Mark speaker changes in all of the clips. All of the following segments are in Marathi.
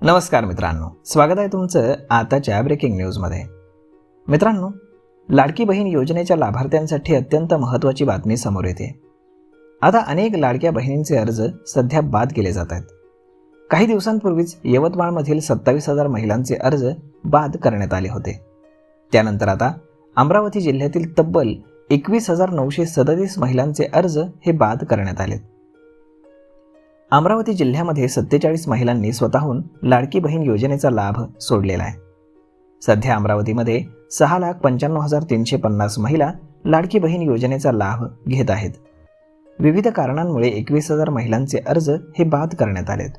Speaker 1: नमस्कार मित्रांनो, स्वागत आहे तुमचं आताच्या ब्रेकिंग न्यूजमध्ये। मित्रांनो, लाडकी बहीण योजनेच्या लाभार्थ्यांसाठी अत्यंत महत्त्वाची बातमी समोर येते। आता अनेक लाडक्या बहिणींचे अर्ज सध्या बाद केले जात आहेत। काही दिवसांपूर्वीच यवतमाळमधील 27,000 महिलांचे अर्ज बाद करण्यात आले होते। त्यानंतर आता अमरावती जिल्ह्यातील तब्बल 21,937 महिलांचे अर्ज हे बाद करण्यात आले। अमरावती जिल्ह्यामध्ये 47 महिलांनी स्वतःहून लाडकी बहीण योजनेचा लाभ सोडलेला आहे। सध्या अमरावतीमध्ये 6,95,350 महिला लाडकी बहीण योजनेचा लाभ घेत आहेत। विविध कारणांमुळे 21,000 महिलांचे अर्ज हे बाद करण्यात आलेत।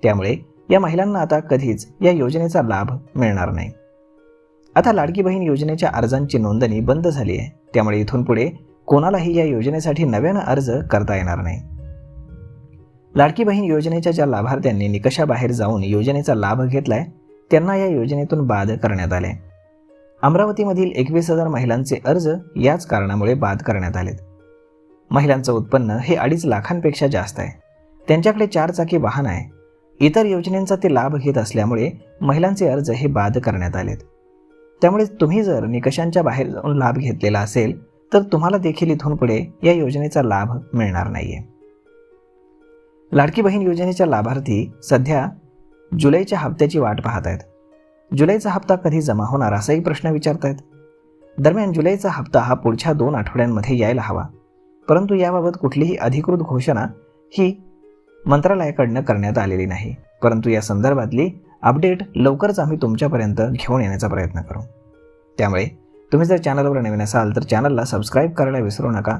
Speaker 1: त्यामुळे या महिलांना आता कधीच या योजनेचा लाभ मिळणार नाही। आता लाडकी बहीण योजनेच्या अर्जांची नोंदणी बंद झाली आहे, त्यामुळे इथून पुढे कोणालाही या योजनेसाठी नव्यानं अर्ज करता येणार नाही। लाडकी बहीण योजनेच्या ज्या लाभार्थ्यांनी निकषाबाहेर जाऊन योजनेचा लाभ घेतलाय त्यांना या योजनेतून बाद करण्यात आले। अमरावतीमधील 21,000 महिलांचे अर्ज याच कारणामुळे बाद करण्यात आलेत। महिलांचं उत्पन्न हे 2.5 लाखांपेक्षा जास्त आहे। त्यांच्याकडे 4 चाकी वाहन आहे। इतर योजनेचा ते लाभ घेत असल्यामुळे महिलांचे अर्ज हे बाद करण्यात आलेत। त्यामुळे तुम्ही जर निकषांच्या बाहेर जाऊन लाभ घेतलेला असेल तर तुम्हाला देखील इथून पुढे या योजनेचा लाभ मिळणार नाहीये। लाडकी बहीण योजनेच्या लाभार्थी सध्या जुलैच्या हप्त्याची वाट पाहत आहेत। जुलैचा हप्ता कधी जमा होणार असाही प्रश्न विचारतायत। दरम्यान जुलैचा हप्ता हा पुढच्या 2 आठवड्यांमध्ये यायला हवा, परंतु याबाबत कुठलीही अधिकृत घोषणा ही मंत्रालयाकडून करण्यात आलेली नाही। परंतु या संदर्भातली अपडेट लवकरच आम्ही तुमच्यापर्यंत घेऊन येण्याचा प्रयत्न करू। त्यामुळे तुम्ही जर चॅनलवर नवीन असाल तर चॅनलला सबस्क्राईब करायला विसरू नका।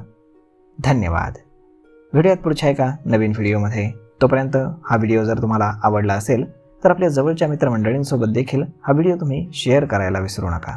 Speaker 1: धन्यवाद। व्हिडिओत पुढच्या एका नवीन व्हिडिओमध्ये, तोपर्यंत हा व्हिडिओ जर तुम्हाला आवडला असेल तर आपल्या जवळच्या मित्रमंडळींसोबत देखील हा व्हिडिओ तुम्ही शेअर करायला विसरू नका।